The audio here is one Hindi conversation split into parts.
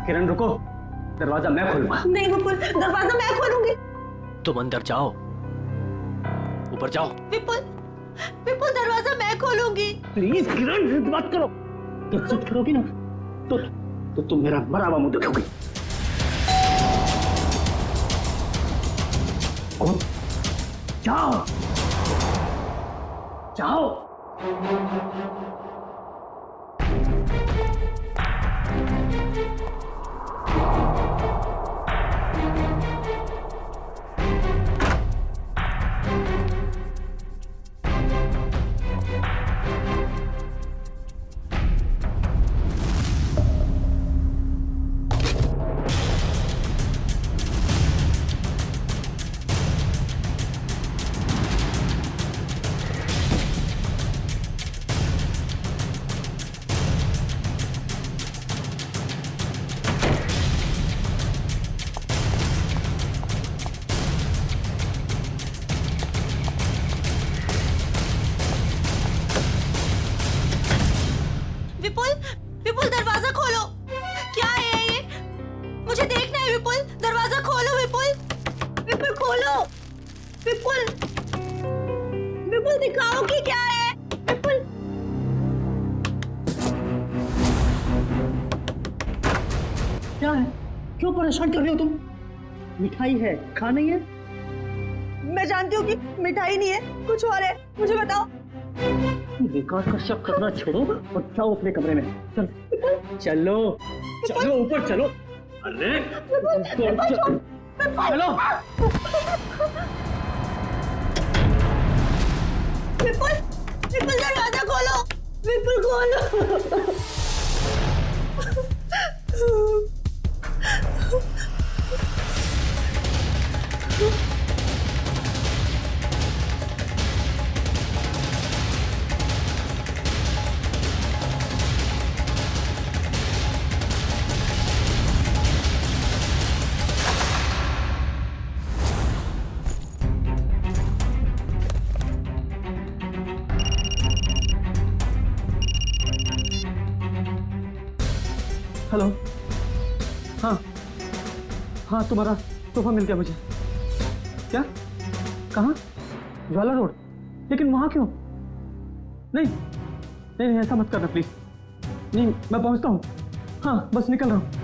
किरण रुको, दरवाजा मैं खोलूंगा। नहीं विपुल, दरवाजा मैं खोलूंगी। तुम अंदर जाओ, ऊपर जाओ। विपुल, विपुल दरवाजा मैं खोलूंगी। प्लीज किरण, जिद मत करो। तो जिद करोगी ना तो तुम मेरा मरा हुआ मुंह देखोगी। जाओ जाओ। विपुल, विपुल दरवाजा खोलो। क्या है ये? मुझे देखना है विपुल, दरवाजा खोलो विपुल। विपुल खोलो। विपुल, विपुल दिखाओ कि क्या है। विपुल, क्या है? क्यों परेशान कर रहे हो तुम? मिठाई है, खा नहीं है? मैं जानती हूँ कि मिठाई नहीं है, कुछ और है। मुझे बताओ। बेकार का शक करना छोड़ो और जाओ अपने कमरे में। चलो चलो चलो, ऊपर चलो। अरे चलो। विपुल, विपुल दरवाजा खोलो। विपुल खोलो। हेलो, हाँ हाँ, तुम्हारा सोफा मिल गया मुझे। क्या? कहाँ? ज्वाला रोड। लेकिन वहां क्यों? नहीं नहीं नहीं, ऐसा मत करना प्लीज। नहीं, मैं पहुंचता हूँ। हाँ, बस निकल रहा हूँ।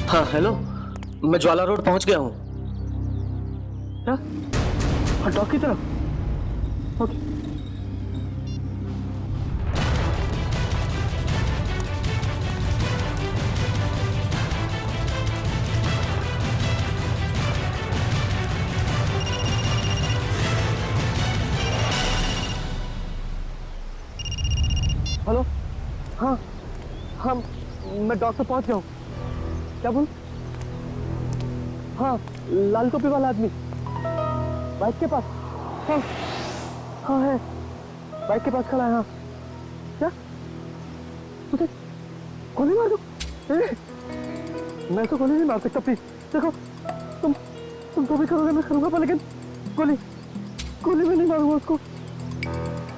हाँ हेलो, मैं ज्वाला रोड पहुंच गया हूँ। क्या? हाँ, डॉक की तरफ। ओके। हेलो, हाँ हाँ, मैं डॉक्टर पहुंच गया हूँ। क्या बोल? हाँ, लाल टोपी वाला आदमी बाइक के पास। हाँ हाँ है, बाइक के पास खड़ा है। हाँ, क्या? उसे गोली मार दो? मैं तो गोली नहीं मार सकता प्लीज। देखो, तुम जो भी करोगे मैं करूंगा, पर लेकिन गोली में नहीं मारूंगा उसको।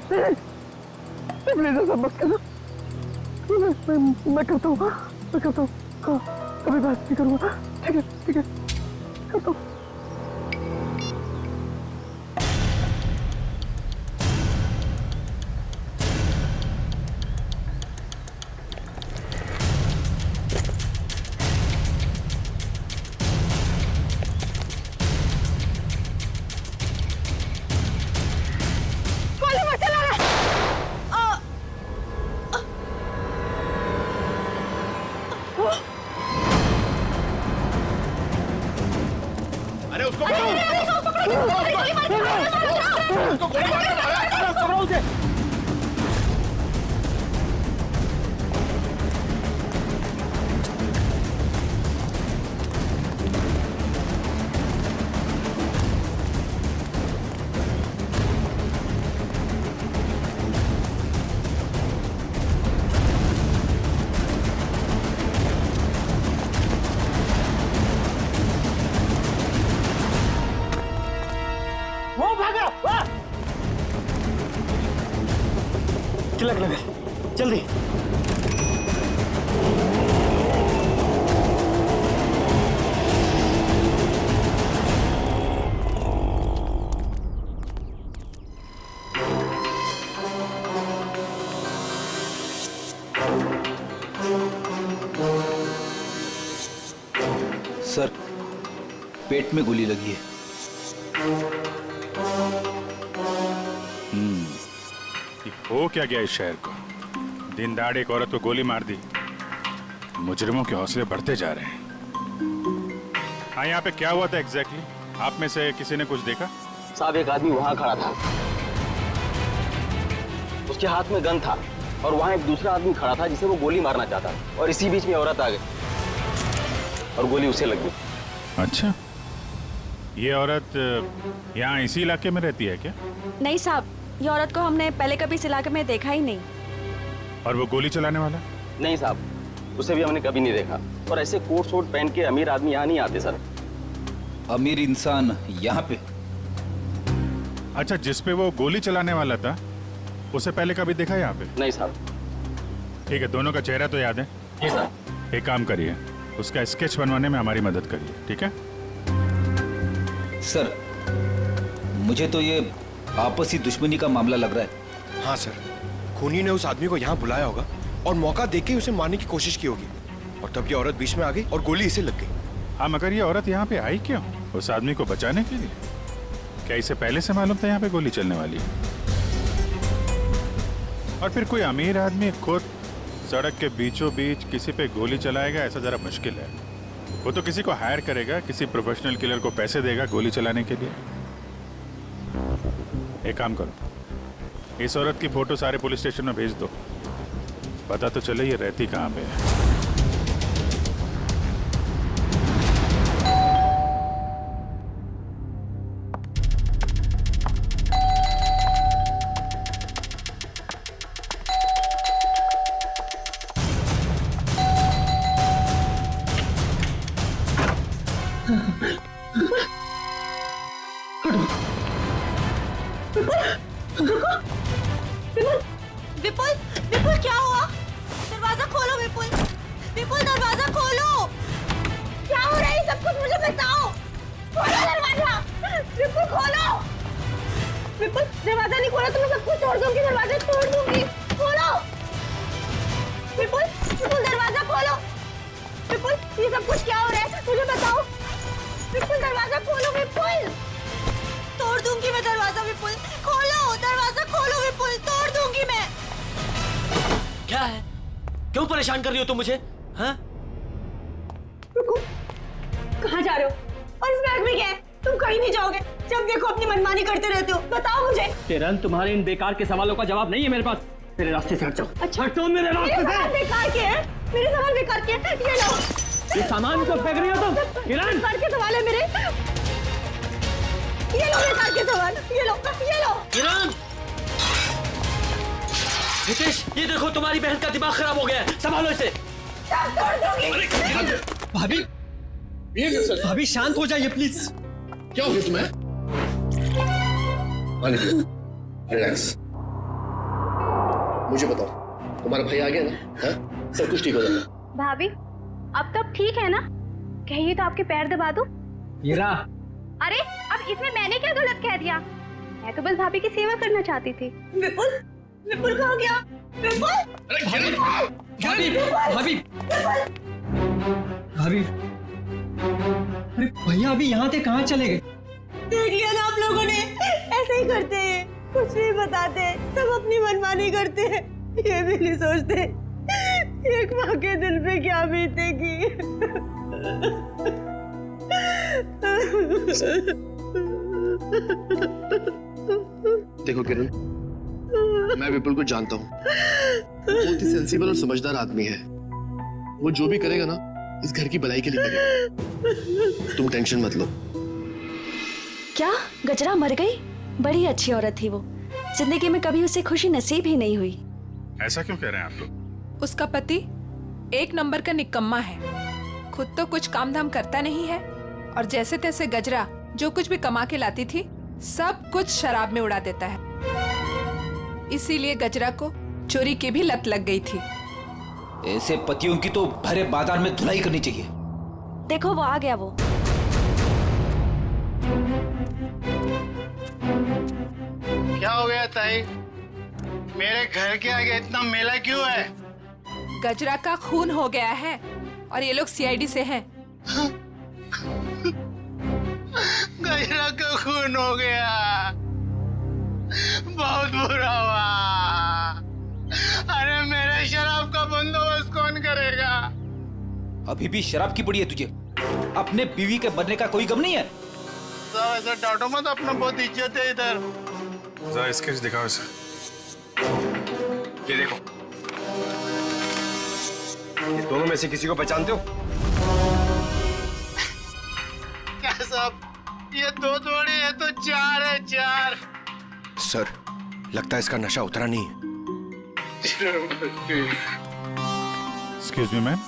प्लीज ऐसा मत करना। मैं करता हूँ, मैं करता हूँ। हाँ, कभी बात नहीं करूंगा। ठीक है ठीक है, करता हूँ। सर, पेट में गोली लगी है। ये हो क्या गया इस शहर को? दिन दहाड़े एक औरत को गोली मार दी। मुजरिमों के हौसले बढ़ते जा रहे हैं। हाँ, यहाँ पे क्या हुआ था एग्जैक्टली? आप में से किसी ने कुछ देखा? साहब, एक आदमी वहां खड़ा था, उसके हाथ में गन था और वहां एक दूसरा आदमी खड़ा था जिसे वो गोली मारना चाहता था, और इसी बीच में औरत आ गई और गोली उसे लग गई। अच्छा, ये औरत यहाँ इसी इलाके में रहती है क्या? नहीं साहब, ये औरत को हमने पहले कभी इस इलाके में देखा ही नहीं। और वो गोली चलाने वाला? नहीं साहब, उसे भी हमने कभी नहीं देखा। और ऐसे कोट शोट पहन के अमीर आदमी यहाँ नहीं आते सर। अमीर इंसान यहाँ पे? अच्छा, जिस पे वो गोली चलाने वाला था उसे पहले कभी देखा यहाँ पे? नहीं साहब। ठीक है, दोनों का चेहरा तो याद है? जी सर। एक काम करिए, उसका स्केच बनवाने में हमारी मदद करिए, ठीक है? सर, मुझे तो ये आपसी दुश्मनी का मामला लग रहा है। हाँ सर, खूनी ने उस आदमी को यहाँ बुलाया होगा और मौका देके उसे मारने की कोशिश की होगी, और तब ये औरत बीच में आ गई और गोली इसे लग गई। हाँ, मगर ये औरत यहाँ पे आई क्यों? उस आदमी को बचाने के लिए? क्या इसे पहले से मालूम था यहाँ पे गोली चलने वाली है? और फिर कोई अमीर आदमी खुद सड़क के बीचों बीच किसी पे गोली चलाएगा, ऐसा जरा मुश्किल है। वो तो किसी को हायर करेगा, किसी प्रोफेशनल किलर को पैसे देगा गोली चलाने के लिए। एक काम करो, इस औरत की फोटो सारे पुलिस स्टेशन में भेज दो, पता तो चले ये रहती कहाँ पे है। विपुल, विपुल क्या हुआ? दरवाजा खोलो विपुल, विपुल दरवाजा खोलो। क्या हो रहा है सब कुछ मुझे बताओ। खोलो दरवाजा, विपुल खोलो। विपुल, दरवाजा नहीं खोला तो मैं सब कुछ तोड़ दूंगी, दरवाजा तोड़ दूंगी। खोलो विपुल, विपुल दरवाजा खोलो। विपुल, ये सब कुछ क्या हो रहा है मुझे बताओ। विपुल दरवाजा खोलो, विपुल। तोड़ दूंगी मैं दरवाजा, विपुल खोलो दरवाजा, खोलो विपुल, तोड़ दूंगी मैं। क्या है? क्यों परेशान कर रही हो तुम मुझे? हाँ? रुको, कहाँ जा रहे हो? और इस बैग में क्या है? तुम कहीं नहीं जाओगे, जब देखो अपनी मनमानी करते रहते हो। बताओ मुझे। किरण, तुम्हारे इन बेकार के सवालों का जवाब नहीं है मेरे पास। मेरे रास्ते से हट जाओ। अच्छा, हटो मेरे रास्ते से। सामान बेकार के हैं, मेरे सामान बेकार के हैं। ये लो, ये सामान को फेंक रही हो तुम? किरण, बेकार के सवाल है मेरे। ये लो बेकार के सवाल, ये लो, ये लो। किरण! हितेश, ये देखो तुम्हारी बहन का दिमाग खराब हो गया है, संभालो इसे। भाभी, भाभी शांत हो जाइए प्लीज। क्या हो गया तुम्हें? रिलैक्स। मुझे बताओ, तुम्हारा भाई आ गया ना? हाँ? सब कुछ ठीक हो जाएगा। भाभी, अब तो ठीक है ना? कहिए तो आपके पैर दबा दूं? हीरा, अरे अब इसमें मैंने क्या गलत कह दिया? मैं तो बस भाभी की सेवा करना चाहती थी। विपुल, विपुल कहाँ गया? विपुल! भाभी, भाभी, भाभी, अरे भैया अभी यहाँ थे, कहाँ चले गए? देख लिया ना आप लोगों ने, ऐसे ही करते हैं, कुछ नहीं बताते, सब अपनी मनमानी करते हैं, ये भी नहीं सोचते एक माँ के दिल पे क्या बीतेगी। देखो किरण, मैं विपुल को जानता हूँ, बहुत ही सेंसिबल और समझदार आदमी है। वो जो भी करेगा ना, इस घर की भलाई के लिए करेगा। तुम टेंशन मत लो। क्या गजरा मर गई? बड़ी अच्छी औरत थी वो, जिंदगी में कभी उसे खुशी नसीब ही नहीं हुई। ऐसा क्यों कह रहे हैं आप लोग? उसका पति एक नंबर का निकम्मा है, खुद तो कुछ काम धाम करता नहीं है, और जैसे तैसे गजरा जो कुछ भी कमा के लाती थी सब कुछ शराब में उड़ा देता है। इसीलिए गजरा को चोरी की भी लत लग गई थी। ऐसे पतियों की तो भरे बाजार में धुलाई करनी चाहिए। देखो वो आ गया। वो क्या हो गया ताई? मेरे घर के आगे इतना मेला क्यों है? गजरा का खून हो गया है और ये लोग सीआईडी से हैं। गजरा का खून हो गया, बहुत बुरा हुआ। अरे मेरे शराब का बंदोबस्त कौन करेगा? अभी भी शराब की पड़ी है तुझे? अपने बीवी के बनने का कोई गम नहीं है? साहब ऐसा डांटो मत, अपना बहुत इज्जत है इधर। जरा स्केच दिखाओ इसे। ये देखो, ये दोनों में से किसी को पहचानते हो? क्या साहब, ये 2 थोड़ी है तो 4 है, 4। सर, लगता है इसका नशा उतरा नहीं है। Excuse me ma'am.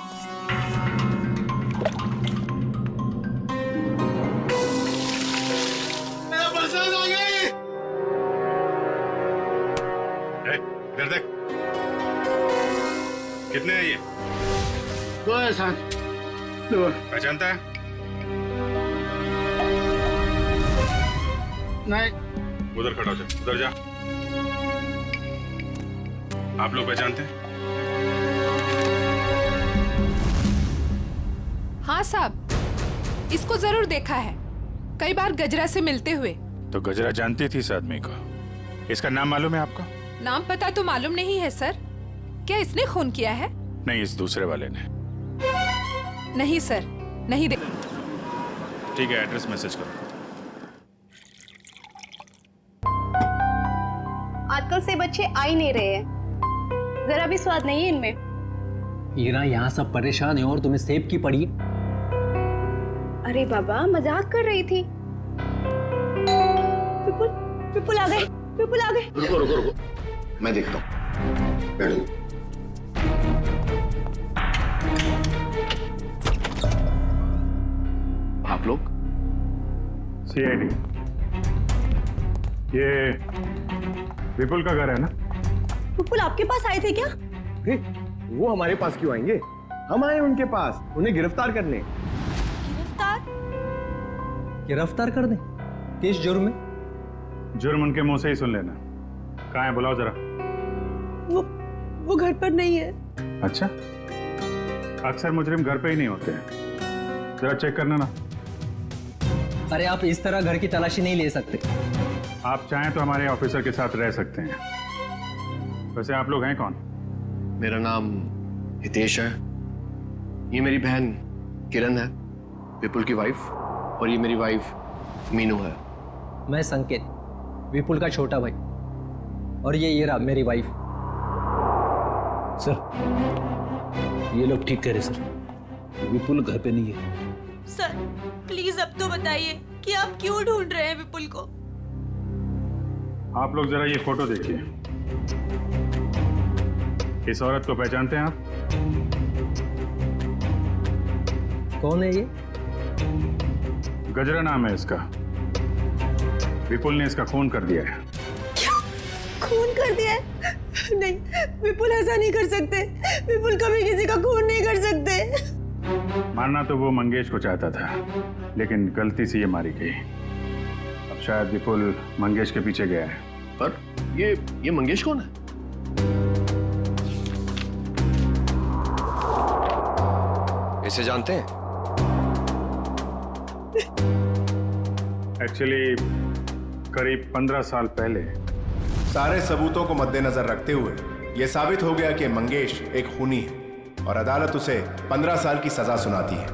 मेरा पसंद आ गई। इधर देख, कितने हैं ये? 2 है साहब, 2। पहचानता है? नहीं। उधर खड़ा हो जा, उधर जा। आप लोग पहचानते हैं? हाँ साहब, इसको जरूर देखा है, कई बार गजरा से मिलते हुए। तो गजरा जानती थी इस आदमी को? इसका नाम मालूम है आपको? नाम पता तो मालूम नहीं है सर। क्या इसने खून किया है? नहीं, इस दूसरे वाले ने। नहीं सर, नहीं दे। ठीक है, एड्रेस मैसेज करो। आजकल से बच्चे आ ही नहीं रहे हैं, जरा भी स्वाद नहीं है इनमें। हीरा, यहाँ सब परेशान है और तुम्हें सेब की पड़ी है। अरे बाबा, मजाक कर रही थी। विपुल, विपुल आ गए, विपुल आ गए। रुको रुको रुको, मैं देखता हूँ। बैठ जाओ। आप लोग? सीआईडी। ये विपुल का घर है ना? विपुल आपके पास आए थे क्या? वो हमारे पास क्यों आएंगे? हम आए उनके पास, उन्हें गिरफ्तार करने। गिरफ्तार? गिरफ्तार कर दे? किस जुर्म में? जुर्म उनके मुंह से ही सुन लेना। कहाँ है, बुलाओ जरा। वो घर पर नहीं है। अच्छा, अक्सर मुजरिम घर पे ही नहीं होते हैं, जरा चेक करना ना। अरे आप इस तरह घर की तलाशी नहीं ले सकते। आप चाहें तो हमारे ऑफिसर के साथ रह सकते हैं। वैसे आप लोग हैं कौन? मेरा नाम हितेश है, ये मेरी बहन किरण है, विपुल की वाइफ, और ये मेरी वाइफ मीनू है। मैं संकेत, विपुल का छोटा भाई, और ये रहा मेरी वाइफ। सर, ये लोग ठीक कह रहे सर, विपुल घर पे नहीं है। सर प्लीज अब तो बताइए कि आप क्यों ढूंढ रहे हैं विपुल को? आप लोग जरा ये फोटो देखिए। इस औरत को पहचानते हैं आप? कौन है ये? गजरा नाम है इसका। विपुल ने इसका खून कर दिया है। क्या? खून कर दिया है? नहीं, विपुल ऐसा नहीं कर सकते। विपुल कभी किसी का खून नहीं कर सकते। मारना तो वो मंगेश को चाहता था, लेकिन गलती से ये मारी गई। अब शायद विपुल मंगेश के पीछे गया है। पर ये मंगेश कौन है? इसे जानते हैं? एक्चुअली करीब 15 साल पहले सारे सबूतों को मद्देनजर रखते हुए यह साबित हो गया कि मंगेश एक खूनी है और अदालत उसे 15 साल की सजा सुनाती है।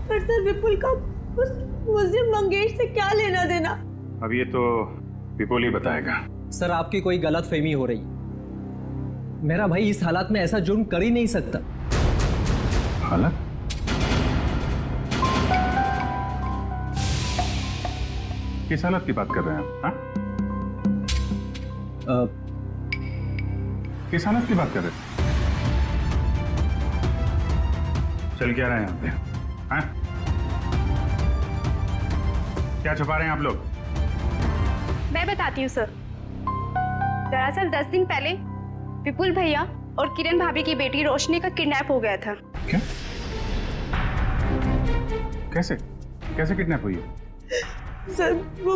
पर सर विपुल का उस मुस्लिम मंगेश से क्या लेना देना? अब ये तो विपुल ही बताएगा। सर आपकी कोई गलतफहमी हो रही। मेरा भाई इस हालात में ऐसा जुर्म कर ही नहीं सकता। हालत? किस हालत की बात कर रहे हैं आप? हाँ? किस हालत की बात कर रहे हैं? चल क्या रहे हैं यहाँ पे? हाँ? क्या छुपा रहे हैं आप लोग? मैं बताती हूँ सर। दरअसल 10 दिन पहले विपुल भैया और किरण भाभी की बेटी रोशनी का किडनैप हो गया था। क्या? कैसे? कैसे किडनैप हुई? सर वो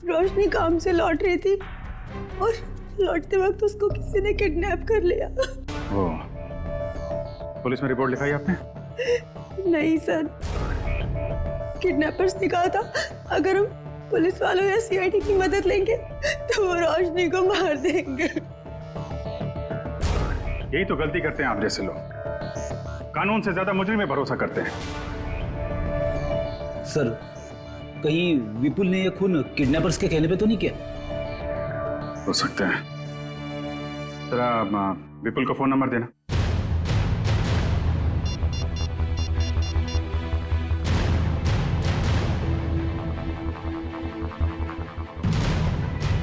रोशनी काम से लौट रही थी और लौटते वक्त उसको किसी ने किडनैप कर लिया। पुलिस में रिपोर्ट लिखाई आपने? नहीं सर, किडनैपर्स ने कहा था अगर हम पुलिस वालों या सीआईडी की मदद लेंगे तो वो रोशनी को मार देंगे। यही तो गलती करते हैं आप जैसे लोग, कानून से ज्यादा मुजरिम में भरोसा करते हैं। सर, कहीं विपुल ने यह खून किडनैपर्स के कहने पे तो नहीं किया? हो सकता है। जरा विपुल का फोन नंबर देना।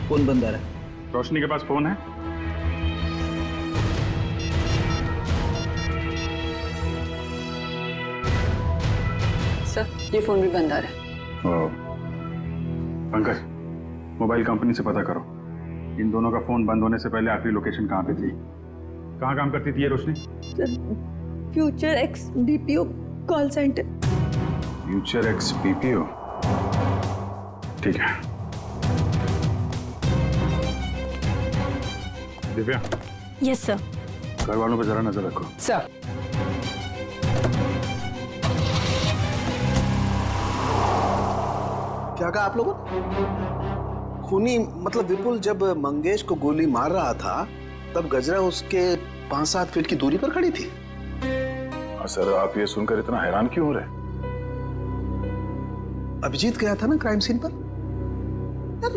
फोन बंद आ रहा है। रोशनी के पास फोन है? सर, ये फोन भी बंद आ रहा है। पंकज, मोबाइल कंपनी से पता करो इन दोनों का फोन बंद होने से पहले आखिरी लोकेशन कहाँ पे थी। कहाँ काम करती थी ये Roshni? Future X BPO call centre. Future X BPO, ठीक है। दिव्या। Yes sir. घर वालों पे जरा नजर रखो। सर। क्या कहा आप लोगों ने? खूनी मतलब विपुल जब मंगेश को गोली मार रहा था तब गजरा उसके 5-7 फीट की दूरी पर खड़ी थी। सर, आप ये सुनकर इतना हैरान क्यों हो रहे? अभिजीत गया था ना क्राइम सीन पर।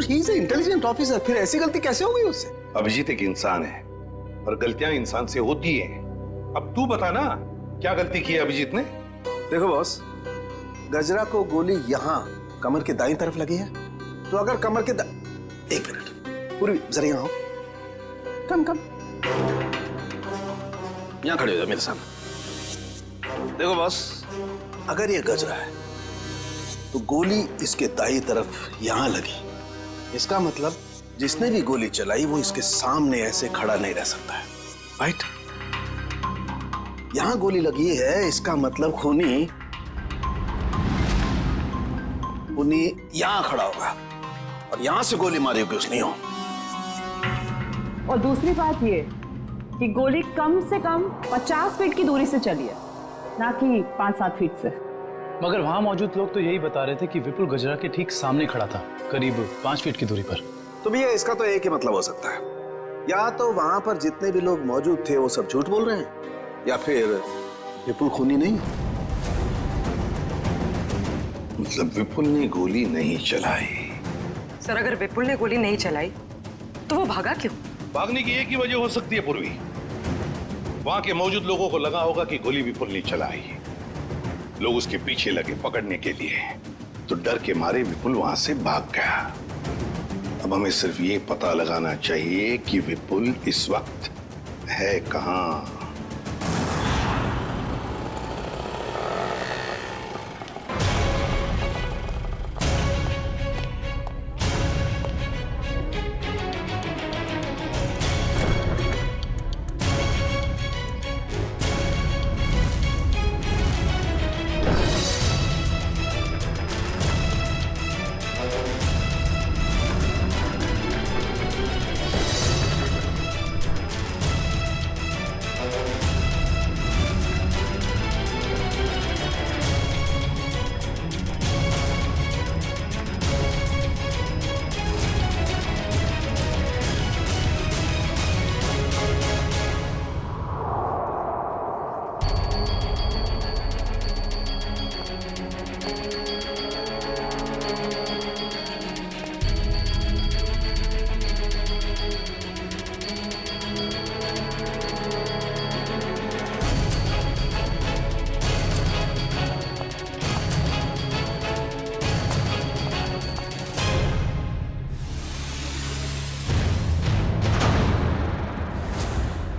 ही इज इंटेलिजेंट ऑफिसर, फिर ऐसी गलती कैसे हो गई उससे? अभिजीत एक इंसान है और गलतियां इंसान से होती हैं। अब तू बता ना, क्या गलती की है अभिजीत ने? देखो बॉस, गजरा को गोली यहाँ कमर के दाईं तरफ लगी है, तो अगर कमर के एक मिनट, पूरी जरा यहाँ आओ। कम यहाँ खड़े हो जाओ मेरे सामने। देखो बॉस, अगर ये गजरा है तो गोली इसके दाईं तरफ यहां लगी, इसका मतलब जिसने भी गोली चलाई वो इसके सामने ऐसे खड़ा नहीं रह सकता है, राइट? यहां गोली लगी है, इसका मतलब खूनी यहां खड़ा होगा और यहां से गोली मारी होगी उसने। हो और दूसरी बात ये कि गोली कम से कम 50 फीट की दूरी से चली है, ना कि 5-7 फीट से। मगर वहां मौजूद लोग तो यही बता रहे थे कि विपुल गजरा के ठीक सामने खड़ा था, करीब 5 फीट की दूरी पर। तो भैया इसका तो एक ही मतलब हो सकता है, या तो वहां पर जितने भी लोग मौजूद थे वो सब झूठ बोल रहे हैं, या फिर विपुल खूनी नहीं। मतलब विपुल ने गोली नहीं चलाई? सर, अगर विपुल ने गोली नहीं चलाई तो वो भागा क्यों? भागने की एक ही वजह हो सकती है पूर्वी, वहां के मौजूद लोगों को लगा होगा कि गोली विपुल ने चलाई, लोग उसके पीछे लगे पकड़ने के लिए, तो डर के मारे विपुल वहां से भाग गया। अब हमें सिर्फ ये पता लगाना चाहिए कि विपुल इस वक्त है कहां।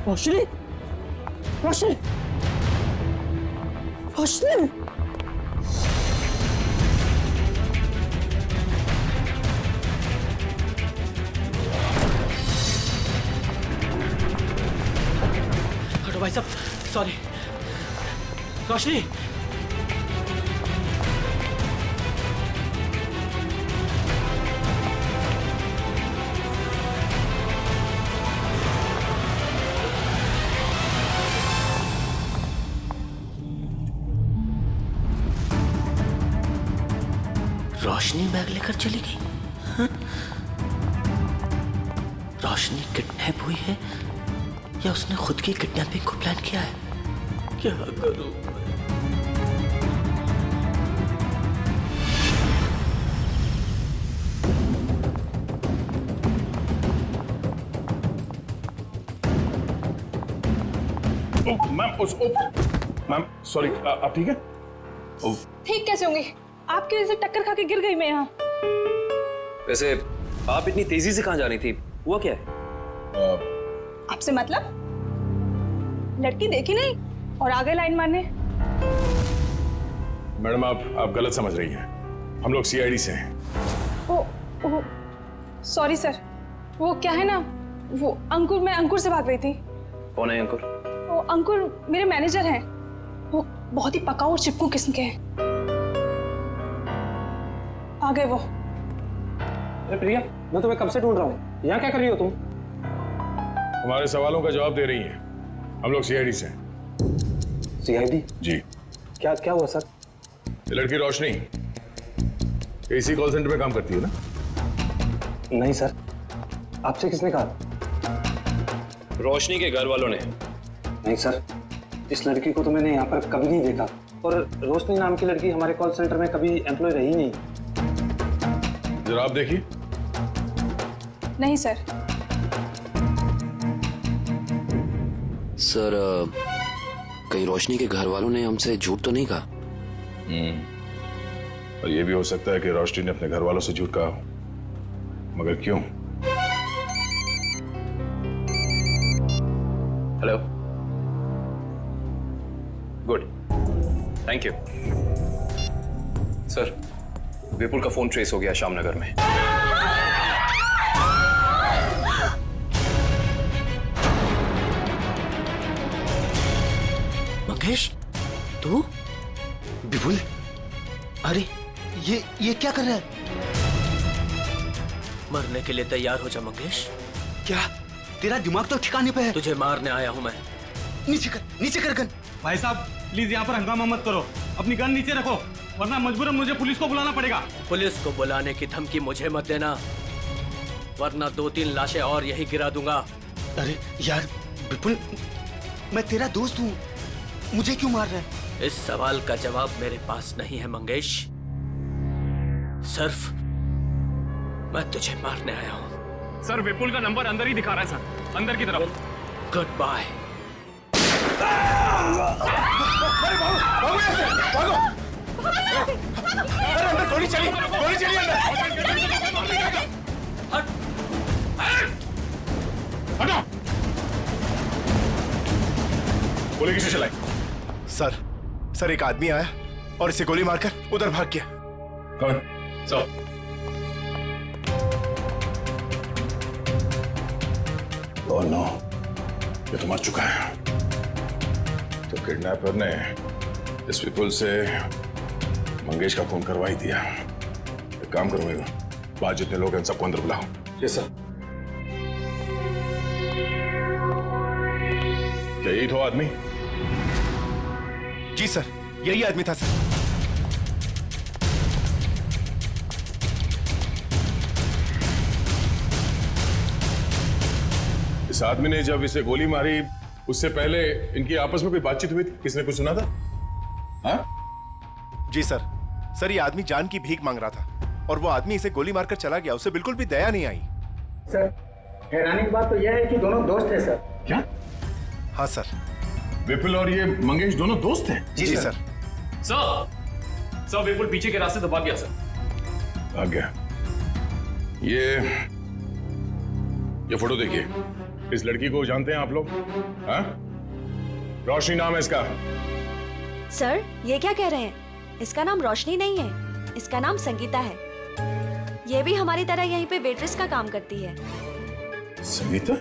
रोशनी, रोशनी, रोशनी। हटो भाई साहब, सॉरी। रोशनी, रोशनी बैग लेकर चली गई? हाँ? रोशनी किडनैप हुई है या उसने खुद की किडनैपिंग को प्लान किया है? क्या करूं? मैम सॉरी, आप ठीक है? ठीक कैसे होंगी? आपकी वजह से टक्कर खा के गिर गई मैं यहाँ। वैसे आप इतनी तेजी से कहाँ जा रही थी? हुआ क्या है? आपसे मतलब? लड़की देखी नहीं और आगे लाइन मारने। मैडम आप गलत समझ रही हैं। हम लोग सीआईडी से हैं। ओ सॉरी सर। वो क्या है ना, वो अंकुर, मैं अंकुर से भाग रही थी। कौन है अंकुर? वो अंकुर मेरे मैनेजर हैं। वो बहुत ही पकाऊ और चिपकू किस्म के हैं। आ गए वो। अरे प्रिया, मैं तुम्हें कब से ढूंढ रहा हूँ। यहाँ क्या कर रही हो तुम? हमारे सवालों का जवाब दे रही हैं। हम लोग सीआईडी से हैं। सीआईडी? जी। क्या हुआ सर? ये लड़की रोशनी इसी कॉल सेंटर में काम करती है ना? नहीं सर, आपसे किसने कहा? रोशनी के घर वालों ने। नहीं सर, इस लड़की को तो मैंने यहाँ पर कभी नहीं देखा और रोशनी नाम की लड़की हमारे कॉल सेंटर में कभी एम्प्लॉय रही नहीं। जरा आप देखिए। नहीं सर। सर कहीं रोशनी के घर वालों ने हमसे झूठ तो नहीं कहा? और ये भी हो सकता है कि रोशनी ने अपने घर वालों से झूठ कहा हो, मगर क्यों? Hello, good, thank you. Sir, Vipul का फोन ट्रेस हो गया श्यामनगर में। मंगेश, तू? विपुल? अरे ये क्या कर रहा है? मरने के लिए तैयार हो जा मंगेश। क्या तेरा दिमाग तो ठिकाने पे है? तुझे मारने आया हूं मैं। नीचे कर गन। भाई साहब प्लीज यहाँ पर हंगामा मत करो, अपनी गन नीचे रखो, वरना मजबूरन मुझे पुलिस को बुलाना पड़ेगा। पुलिस को बुलाने की धमकी मुझे मत देना, वरना 2-3 लाशें और यही गिरा दूंगा। अरे यार विपुल, मैं तेरा दोस्त हूँ, मुझे क्यों मार रहा है? इस सवाल का जवाब मेरे पास नहीं है मंगेश। सिर्फ मैं तुझे मारने आया हूँ। सर विपुल का नंबर अंदर ही दिखा रहा है सर, अंदर की तरफ। Good bye. गोली चली अंदर। हटो। गोली किसने चलाई? सर एक आदमी आया और इसे गोली मारकर उधर भाग गया। कौन? नो, ये तो मर चुका है। तो किडनैपर ने इस विपुल से मंगेश का खून करवा ही दिया। एक काम करो, बाहर जितने लोग हैं सबको अंदर बुलाओ। Yes sir. क्या यही तो आदमी? जी सर, यही आदमी था सर। इस आदमी ने जब इसे गोली मारी उससे पहले इनकी आपस में कोई बातचीत हुई थी? किसने कुछ सुना था? हाँ? जी सर ये आदमी जान की भीख मांग रहा था और वो आदमी इसे गोली मारकर चला गया। उसे बिल्कुल भी दया नहीं आई। सर हैरानी की बात तो यह है कि दोनों दोस्त हैं सर। क्या? हाँ सर। विपुल और ये मंगेश दोनों दोस्त हैं? जी सर। सर विपुल पीछे के रास्ते से भाग गया सर। भाग गया? ये फोटो देखिए। इस लड़की को जानते हैं आप लोग? हाँ? रोशनी नाम है इसका। सर ये क्या कह रहे हैं? इसका नाम रोशनी नहीं है, इसका नाम संगीता है। ये भी हमारी तरह यहीं पे वेट्रेस का काम करती है। संगीता?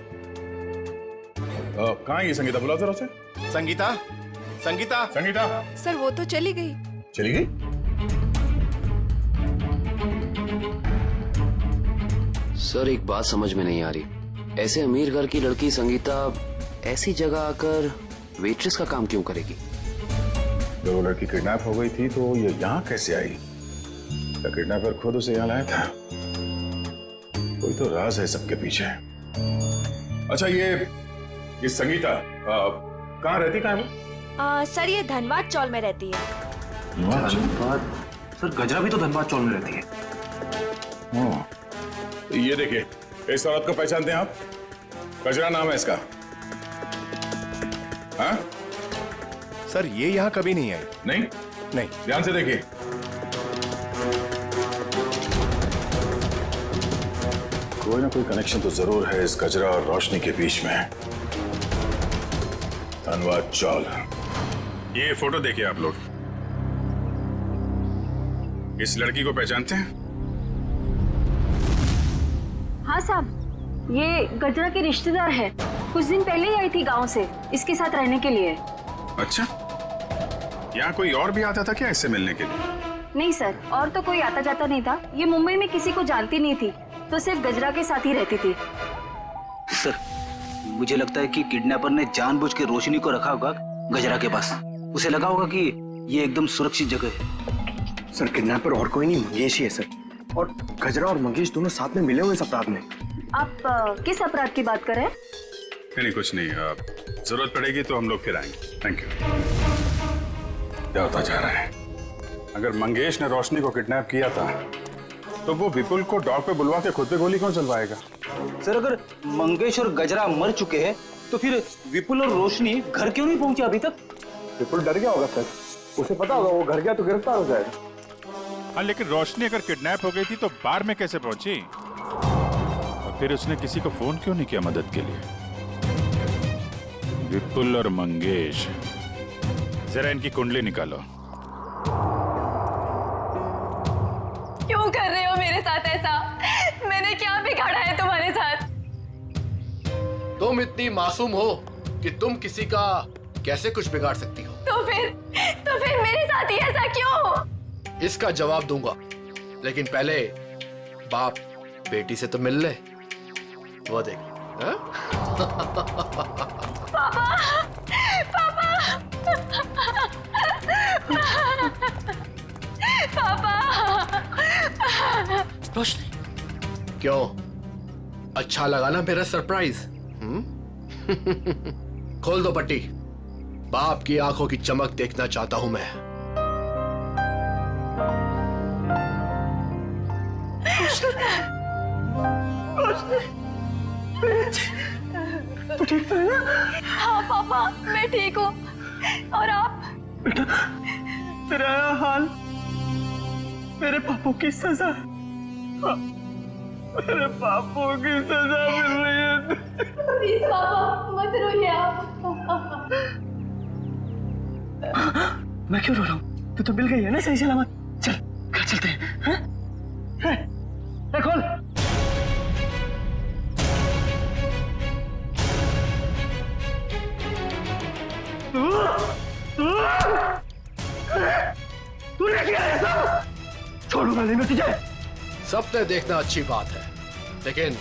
कहाँ है ये संगीता? बुलाओ जरा उसे। संगीता। सर वो तो चली गई। चली गई? सर एक बात समझ में नहीं आ रही, ऐसे अमीर घर की लड़की संगीता ऐसी जगह आकर वेट्रेस का काम क्यों करेगी? जब वो लड़की किडनैप हो गई थी तो ये यहाँ कैसे आई? क्या किडनैपर खुद उसे यहाँ लाया था? कोई तो राज है सबके पीछे। अच्छा ये संगीता कहाँ रहती, कहाँ है वो? सर ये धनबाद चौल में रहती है। धनबाद? सर गजरा भी तो धनबाद चौल में रहती है। ये देखिए, इस औरत को पहचानते हैं आप? गजरा नाम है इसका। हाँ? सर ये यहाँ कभी नहीं आई। नहीं? नहीं। ध्यान से देखिए। कोई ना कोई कनेक्शन तो जरूर है इस गजरा और रोशनी के बीच में। धनबाद चौल। ये फोटो देखिए आप लोग। इस लड़की को पहचानते हैं? हाँ साहब, ये गजरा की रिश्तेदार है। कुछ दिन पहले ही आई थी गांव से इसके साथ रहने के लिए। अच्छा, यहाँ कोई और भी आता था क्या इससे मिलने के लिए? नहीं सर, और तो कोई आता जाता नहीं था। ये मुंबई में किसी को जानती नहीं थी, तो सिर्फ गजरा के साथ ही रहती थी। सर मुझे लगता है कि किडनैपर ने जानबूझ के रोशनी को रखा होगा गजरा के पास। उसे लगा होगा कि ये एकदम सुरक्षित जगह है। सर किडनैपर और कोई नहीं, मंगेश ही है सर। और गजरा और मंगेश दोनों साथ में मिले हुए इस अपराध में। आप किस अपराध की बात कर रहे हैं? नहीं कुछ नहीं, जरूरत पड़ेगी तो हम लोग फिर आएंगे। Thank you. क्या होता जा रहा है? अगर मंगेश ने रोशनी को किडनैप किया था तो वो विपुल को डॉग पे बुलवा के खुद पे गोली कौन चलवाएगा? सर अगर मंगेश और गजरा मर चुके हैं तो फिर विपुल और रोशनी घर क्यों नहीं पहुंचे अभी तक? विपुल डर गया होगा सर, उसे पता होगा वो घर गया तो गिरफ्तार हो जाएगा। हाँ लेकिन रोशनी अगर किडनैप हो गई थी तो बार में कैसे पहुंची? और फिर उसने किसी को फोन क्यों नहीं किया मदद के लिए? विपुल और मंगेश, जरा इनकी कुंडली निकालो। क्यों कर रहे हो मेरे साथ ऐसा? मैंने क्या बिगाड़ा है तुम्हारे साथ? तुम इतनी मासूम हो कि तुम किसी का कैसे कुछ बिगाड़ सकती हो? तो फिर मेरे साथ ही ऐसा क्यों? इसका जवाब दूंगा, लेकिन पहले बाप बेटी से तो मिल ले। वो देख। हाँ? पापा, पापा, पापा। रोशनी, क्यों? अच्छा लगा ना मेरा सरप्राइज? खोल दो पट्टी। बाप की आंखों की चमक देखना चाहता हूं मैं। तू ठीक तो है ना? हाँ पापा, मैं ठीक हूँ। और आप? बेटा, तेरा हाल मेरे पापों की सजा है। हाँ, मेरे पापों की सजा मिल रही है। प्लीज पापा मत रोइए आप। मैं क्यों रो रहा हूँ? तू तो मिल गई है ना सही सलामत। चल घर चलते हैं। हाँ? खोल। तूने किया है सब? छोड़ूंगा नहीं मैं तुझे। सपने देखना अच्छी बात है, लेकिन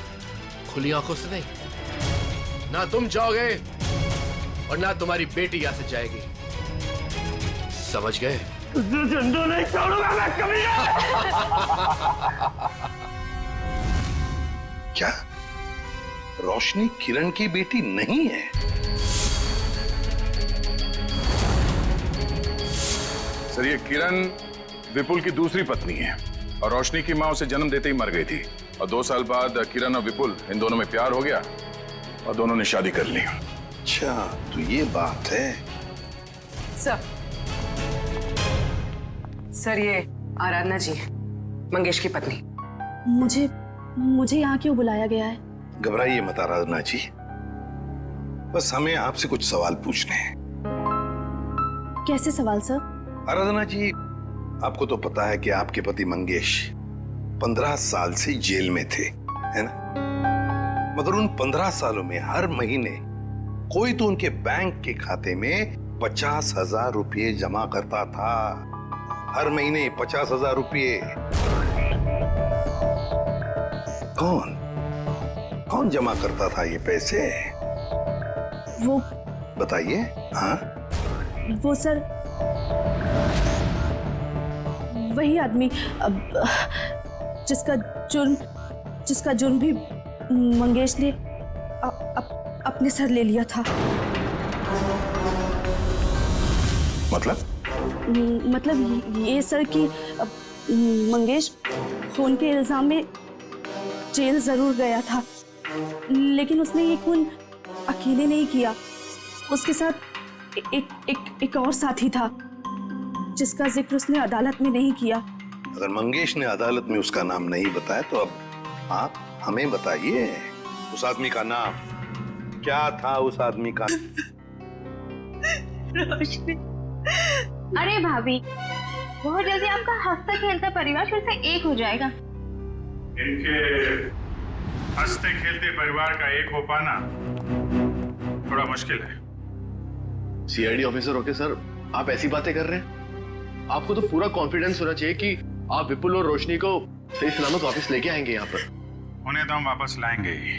खुली आंखों से नहीं। ना तुम जाओगे और ना तुम्हारी बेटी यहां से जाएगी, समझ गए? तुझे जिंदा नहीं छोड़ूंगा मैं कभी। क्या रोशनी किरण की बेटी नहीं है? सर ये किरण विपुल की दूसरी पत्नी है और रोशनी की मां उसे जन्म देते ही मर गई थी और 2 साल बाद किरण और विपुल इन दोनों में प्यार हो गया और दोनों ने शादी कर ली। अच्छा तो ये बात है। सर ये आराधना जी, मंगेश की पत्नी। मुझे यहाँ क्यों बुलाया गया है? घबराइए मत आराधना जी, बस हमें आपसे कुछ सवाल पूछने हैं। कैसे सवाल सर? आराधना जी, आपको तो पता है कि आपके पति मंगेश 15 साल से जेल में थे, है ना? मगर उन 15 सालों में हर महीने कोई तो उनके बैंक के खाते में 50,000 रुपये जमा करता था। हर महीने 50,000 रुपये। कौन जमा करता था ये पैसे? वो बताइए। हाँ वो सर, वही आदमी जिसका जुर्म भी मंगेश ने अपने सर ले लिया था। मतलब ये सर कि मंगेश खून के इल्जाम में जेल जरूर गया था, लेकिन उसने ये खून अकेले नहीं किया। उसके साथ एक और साथी था जिसका जिक्र उसने अदालत में नहीं किया। अगर मंगेश ने अदालत में उसका नाम नहीं बताया तो अब आप हमें बताइए उस आदमी का नाम क्या था। उस आदमी का रोशनी। अरे भाभी, बहुत जल्दी आपका हंसता खेलता परिवार फिर से एक हो जाएगा। इनके हंसते खेलते परिवार का एक हो पाना थोड़ा मुश्किल है। सीआईडी ऑफिसर होके सर आप ऐसी बातें कर रहे हैं? आपको तो पूरा कॉन्फिडेंस होना चाहिए कि आप विपुल और रोशनी को सही सलामत वापस लेके आएंगे यहाँ पर। उन्हें तो हम वापस लाएंगे ही,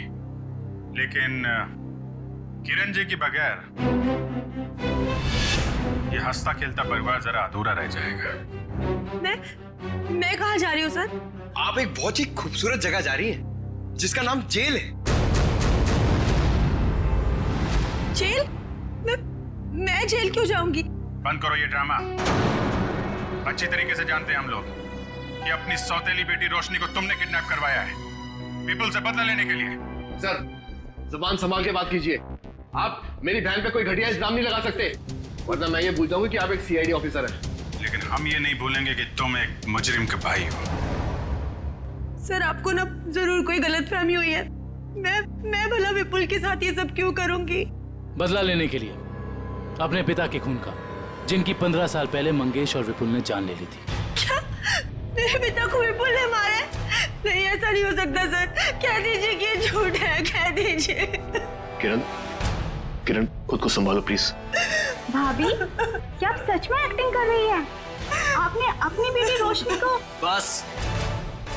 लेकिन किरण जी के बगैर ये हंसता खेलता परिवार जरा अधूरा रह जाएगा। मैं कहाँ जा रही हूँ सर? आप एक बहुत ही खूबसूरत जगह जा रही हैं, जिसका नाम जेल है। जेल? मैं जेल क्यों जाऊंगी? बंद करो ये ड्रामा। अच्छी तरीके से जानते हैं हम लोग कि अपनी सौतेली बेटी रोशनी को तुमने किडनैप करवाया है विपुल से बदला लेने के लिए। सर जुबान संभाल के बात कीजिए। आप मेरी बहन पे कोई घटिया इल्जाम नहीं लगा सकते, वरना मैं ये भूल जाऊंगा कि आप एक सीआईडी ऑफिसर हैं। लेकिन हम ये नहीं भूलेंगे कि तुम एक मुजरिम का भाई हो। सर आपको ना जरूर कोई गलतफहमी हुई है। मैं भला विपुल के साथ ये सब क्यों करूंगी? बदला लेने के लिए अपने पिता के खून का, जिनकी 15 साल पहले मंगेश और विपुल ने जान ले ली थी। क्या मेरे पिता को विपुल ने मारा है? नहीं, ऐसा नहीं हो सकता सर। कह दीजिए कि ये झूठ है, कह दीजिए। किरण खुद को संभालो प्लीज। भाभी, क्या आप सच में एक्टिंग कर रही हैं? आपने अपनी बेटी रोशनी को। बस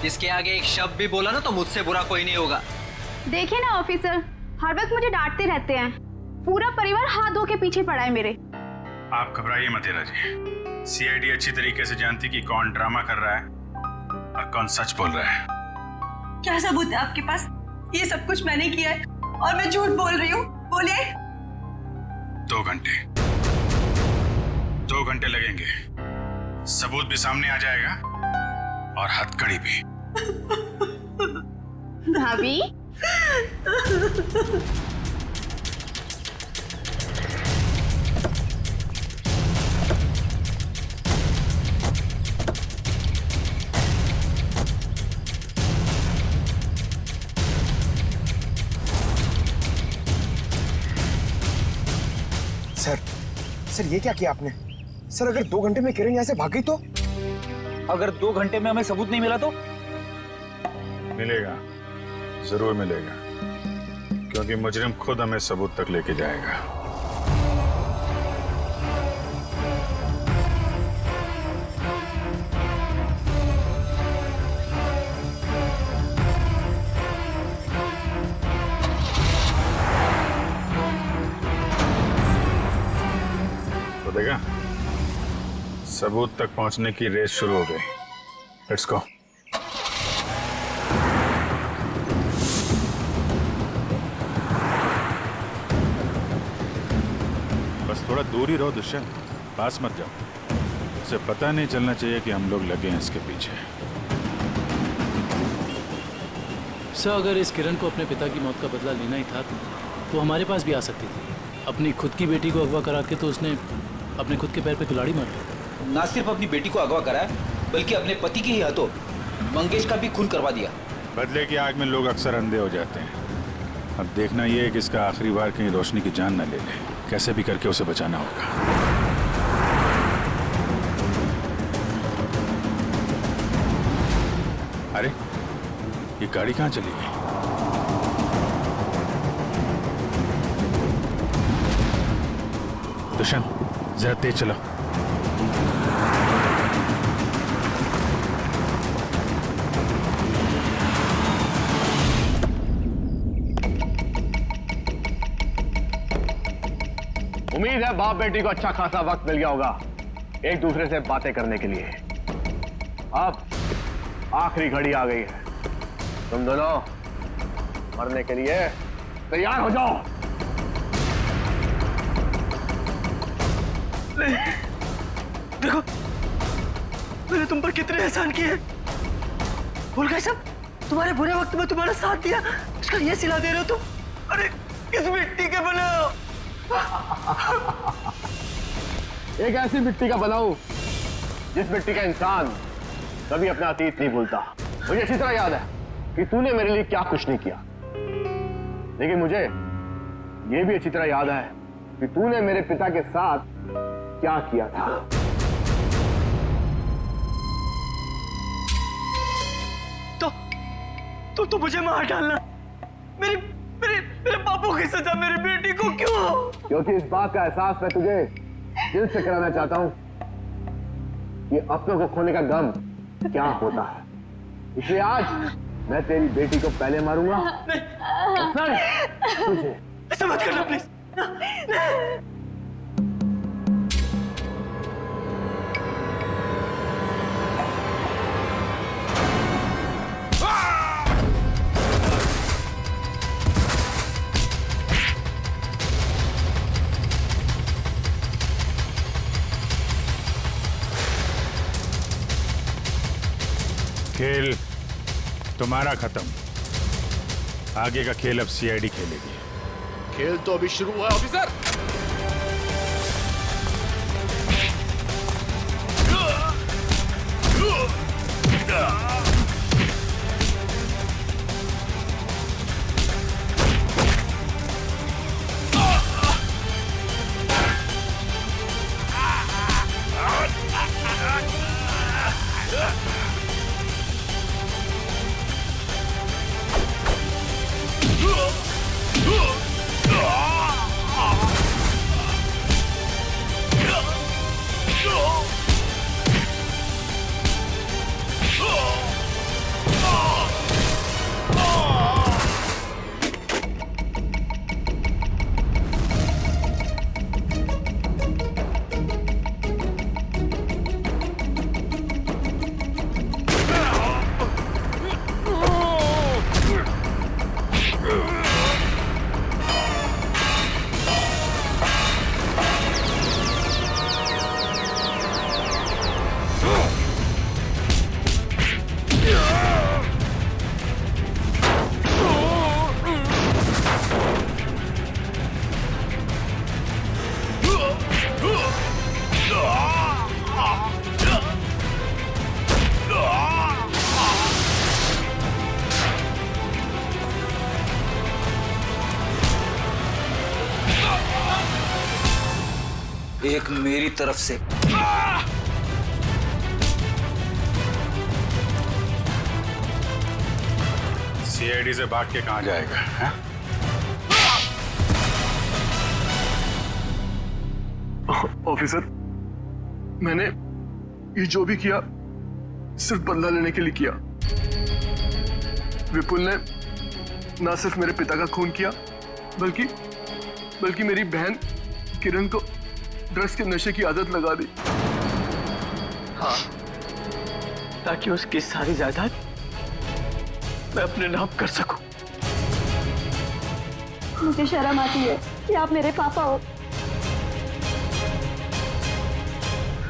इसके आगे एक शब्द भी बोला ना तो मुझसे बुरा कोई नहीं होगा। देखिए ना ऑफिसर, हर वक्त मुझे डांटते रहते हैं। पूरा परिवार हाथ धो के पीछे पड़ा है मेरे। आप घबराइए मत हीरा जी। सीआईडी अच्छी तरीके से जानती कि कौन ड्रामा कर रहा है और कौन सच बोल रहा है। क्या सबूत है आपके पास? ये सब कुछ मैंने किया है और मैं झूठ बोल रही हूँ। बोलिए। 2 घंटे 2 घंटे लगेंगे। सबूत भी सामने आ जाएगा और हथकड़ी भी। भाभी सर ये क्या किया आपने? सर अगर 2 घंटे में किरण यहाँ से भाग गई तो? अगर 2 घंटे में हमें सबूत नहीं मिला तो? मिलेगा, जरूर मिलेगा, क्योंकि मुजरिम खुद हमें सबूत तक लेके जाएगा। देखा, सबूत तक पहुंचने की रेस शुरू हो गई। Let's go. बस थोड़ा दूर ही रहो दुष्यंत, पास मत जाओ। उसे पता नहीं चलना चाहिए कि हम लोग लगे हैं इसके पीछे। सर अगर इस किरण को अपने पिता की मौत का बदला लेना ही था तो हमारे पास भी आ सकती थी। अपनी खुद की बेटी को अगवा करा के तो उसने अपने खुद के पैर पे कुल्हाड़ी मार दी। ना सिर्फ अपनी बेटी को अगवा कराया, बल्कि अपने पति के ही हाथों मंगेश का भी खून करवा दिया। बदले की आग में लोग अक्सर अंधे हो जाते हैं। अब देखना यह है कि इसका आखिरी बार कहीं रोशनी की जान न ले ले। कैसे भी करके उसे बचाना होगा। अरे ये गाड़ी कहाँ चली गई? दुष्यंत जरा तेज चलो। उम्मीद है बाप बेटी को अच्छा खासा वक्त मिल गया होगा एक दूसरे से बातें करने के लिए। अब आखिरी घड़ी आ गई है, तुम दोनों मरने के लिए तैयार हो जाओ। देखो मैंने तुम पर कितने एहसान किए। भूल गए सब? तुम्हारे बुरे वक्त में तुम्हारा साथ दिया, उसका ये सिला दे रहे हो तुम। अरे किस मिट्टी के बने हो? एक ऐसी मिट्टी का बनाऊं जिस मिट्टी का इंसान कभी अपना अतीत नहीं भूलता। मुझे अच्छी तरह याद है कि तूने मेरे लिए क्या कुछ नहीं किया, लेकिन मुझे यह भी अच्छी तरह याद है कि तूने मेरे पिता के साथ क्या किया था। तो मुझे मार डालना, मेरे मेरे मेरे पापों की सजा मेरी बेटी को क्यों? क्योंकि इस बात का एहसास मैं तुझे दिल से कराना चाहता हूं कि अपनों को खोने का गम क्या होता है। इसलिए आज मैं तेरी बेटी को पहले मारूंगा और फिर तुझे। ऐसा मत करना प्लीज। खेल तुम्हारा खत्म, आगे का खेल अब सीआईडी खेलेगी। खेल तो अभी शुरू हुआ है ऑफिसर। एक मेरी तरफ से सीआईडी से भाग के कहां जाएगा है? ऑफिसर, मैंने ये जो भी किया सिर्फ बदला लेने के लिए किया। विपुल ने ना सिर्फ मेरे पिता का खून किया बल्कि मेरी बहन किरण को ड्रग्स के नशे की आदत लगा दी। हाँ, ताकि उसकी सारी जायदाद मैं अपने नाम कर सकूं। मुझे शर्म आती है कि आप मेरे पापा हो।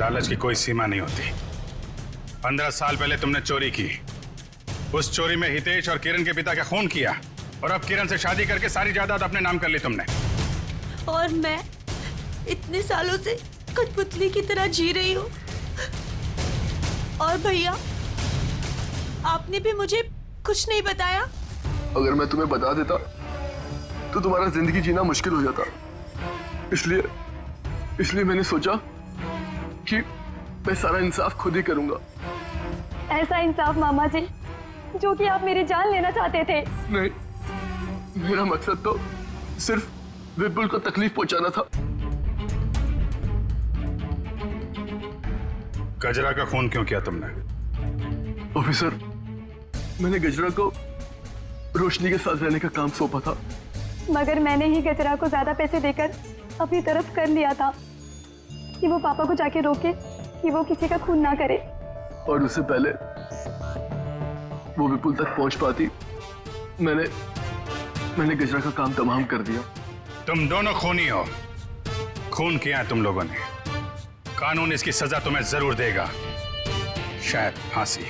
लालच की कोई सीमा नहीं होती। 15 साल पहले तुमने चोरी की, उस चोरी में हितेश और किरण के पिता का खून किया, और अब किरण से शादी करके सारी जायदाद अपने नाम कर ली तुमने। और मैं इतने सालों से कठपुतली की तरह जी रही हूँ। और भैया, आपने भी मुझे कुछ नहीं बताया। अगर मैं तुम्हें बता देता तो तुम्हारा जिंदगी जीना मुश्किल हो जाता। इसलिए मैंने सोचा कि मैं सारा इंसाफ खुद ही करूंगा। ऐसा इंसाफ मामा जी जो कि आप मेरी जान लेना चाहते थे। नहीं, मेरा मकसद तो सिर्फ विपुल को तकलीफ पहुंचाना था। गजरा का खून क्यों किया तुमने? ऑफिसर, मैंने गजरा को रोशनी के साथ रहने का काम सौंपा था, मगर मैंने ही गजरा को ज्यादा पैसे देकर अपनी तरफ कर लिया था कि वो पापा को जाके रोके कि वो किसी का खून ना करे। और उससे पहले वो विपुल तक पहुंच पाती मैंने गजरा का काम तमाम कर दिया। तुम दोनों खूनी हो, खून किया है तुम लोगों ने। कानून इसकी सजा तुम्हें जरूर देगा, शायद फांसी।